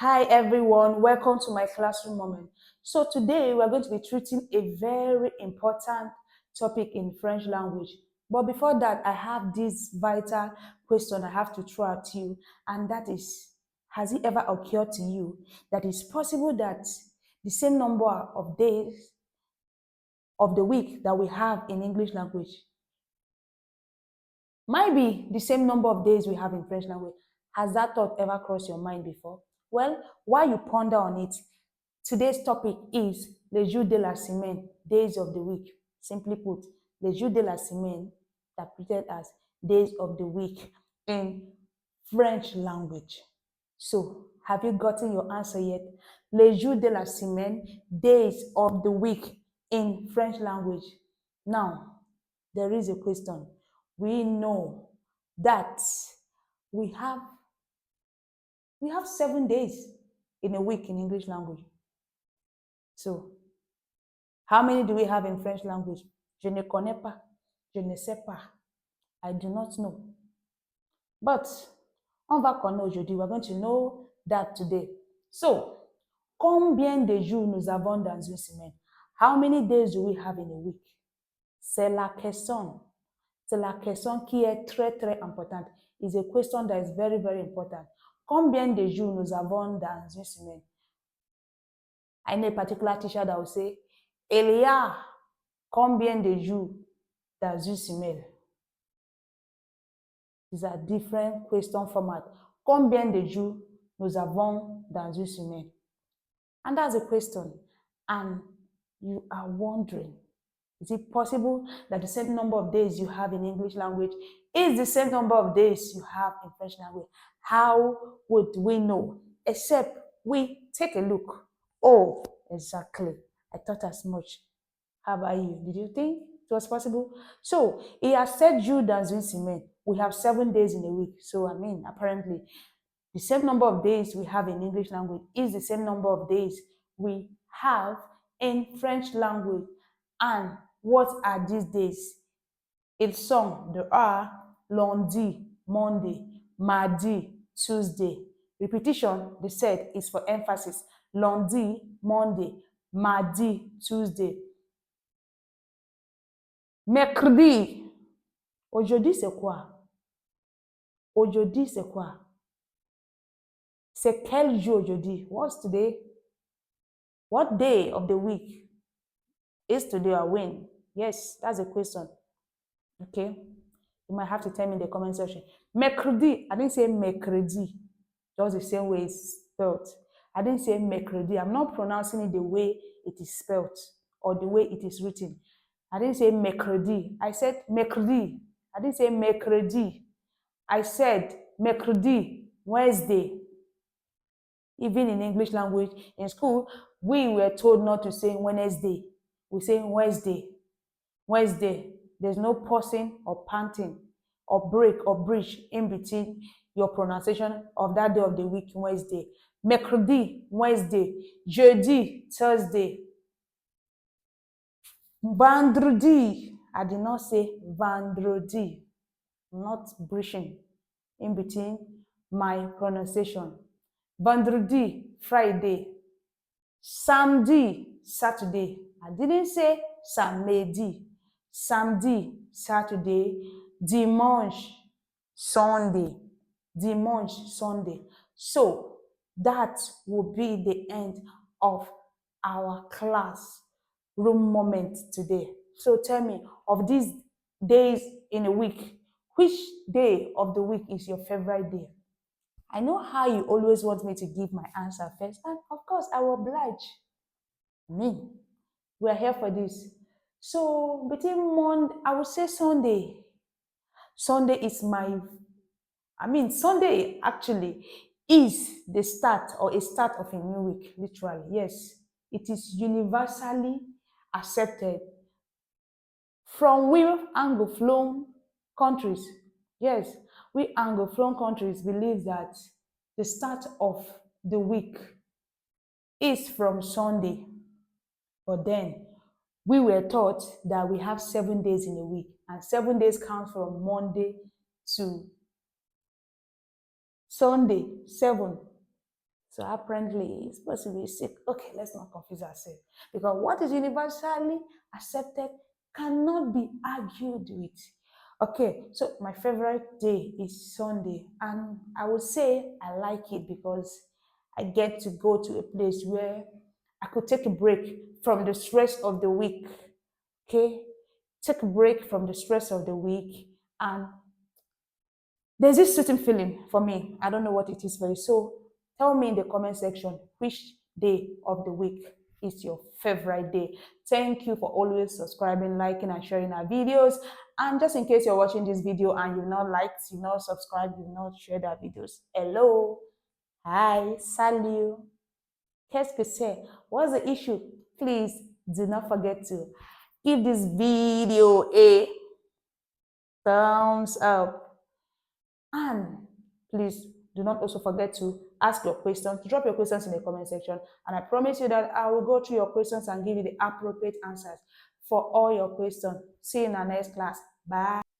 Hi everyone, welcome to my classroom moment. So today we're going to be treating a very important topic in French language. But before that, I have this vital question I have to throw at you, and that is, has it ever occurred to you that it's possible that the same number of days of the week that we have in English language might be the same number of days we have in French language? Has that thought ever crossed your mind before? Well, while you ponder on it, today's topic is les jours de la semaine, days of the week. Simply put, les jours de la semaine, interpreted as days of the week in French language. So, have you gotten your answer yet? Les jours de la semaine, days of the week in French language. Now, there is a question. We know that we have we have 7 days in a week in English language. So, how many do we have in French language? Je ne connais pas. Je ne sais pas. I do not know. But on va connaître aujourd'hui. We're going to know that today. So, combien de jours nous avons dans une semaine? How many days do we have in a week? C'est la question. C'est la question qui est très, très importante. It's a question that is very, very important. Combien de jours nous avons dans une semaine? I know a particular teacher that will say, il y a combien de jours dans une semaine? These are different question format. Combien de jours nous avons dans une semaine? And that's a question. And you are wondering, is it possible that the same number of days you have in English language is the same number of days you have in French language? How would we know? Except we take a look. Oh, exactly. I thought as much. How about you? Did you think it was possible? So, he has said Jude dans une semaine. We have 7 days in a week. So, apparently, the same number of days we have in English language is the same number of days we have in French language. And what are these days? Ils sont, there are lundi, Monday, mardi, Tuesday. Repetition, they said, is for emphasis. Lundi, Monday, mardi, Tuesday. Mercredi. Aujourd'hui, c'est quoi? Aujourd'hui, c'est quoi? C'est quel jour aujourd'hui? What's today? What day of the week is today or when? Yes, that's a question. Okay. You might have to tell me in the comment section. Mercredi. I didn't say mercredi. Just the same way it's spelled. I didn't say mercredi. I'm not pronouncing it the way it is spelled or the way it is written. I didn't say mercredi. I said mercredi. I didn't say mercredi. I said mercredi, Wednesday. Even in English language, in school, we were told not to say Wednesday. We say Wednesday. Wednesday. There's no pausing or panting or break or bridge in between your pronunciation of that day of the week, Wednesday. Mercredi, Wednesday. Jeudi, Thursday. Vendredi. I did not say vendredi. I'm not bridging in between my pronunciation. Vendredi, Friday. Samedi, Saturday. I didn't say samedi. Samedi, Saturday. Dimanche, Sunday. Dimanche, Sunday. So that will be the end of our class room moment today. So tell me, of these days in a week, which day of the week is your favorite day? I know how you always want me to give my answer first, and of course, I will oblige. Me, we are here for this. So between Monday, I would say Sunday. Sunday is Sunday actually is the start or a start of a new week, literally. Yes, it is universally accepted from we Anglophone countries. Yes, we Anglophone countries believe that the start of the week is from Sunday. But then we were taught that we have 7 days in a week, and 7 days counts from Monday to Sunday. 7. So apparently, it's supposed to be sick. Okay, let's not confuse ourselves. Because what is universally accepted cannot be argued with. Okay, so my favorite day is Sunday, and I would say I like it because I get to go to a place where I could take a break from the stress of the week. Okay, take a break from the stress of the week, and there's this certain feeling for me. I don't know what it is for you. So tell me in the comment section which day of the week is your favorite day. Thank you for always subscribing, liking, and sharing our videos. And just in case you're watching this video and you've not liked, you've not subscribed, you've not shared our videos, hello, hi, salut, qu'est-ce que c'est? What's the issue? Please do not forget to give this video a thumbs up. And please do not also forget to ask your questions, drop your questions in the comment section. And I promise you that I will go through your questions and give you the appropriate answers for all your questions. See you in our next class. Bye.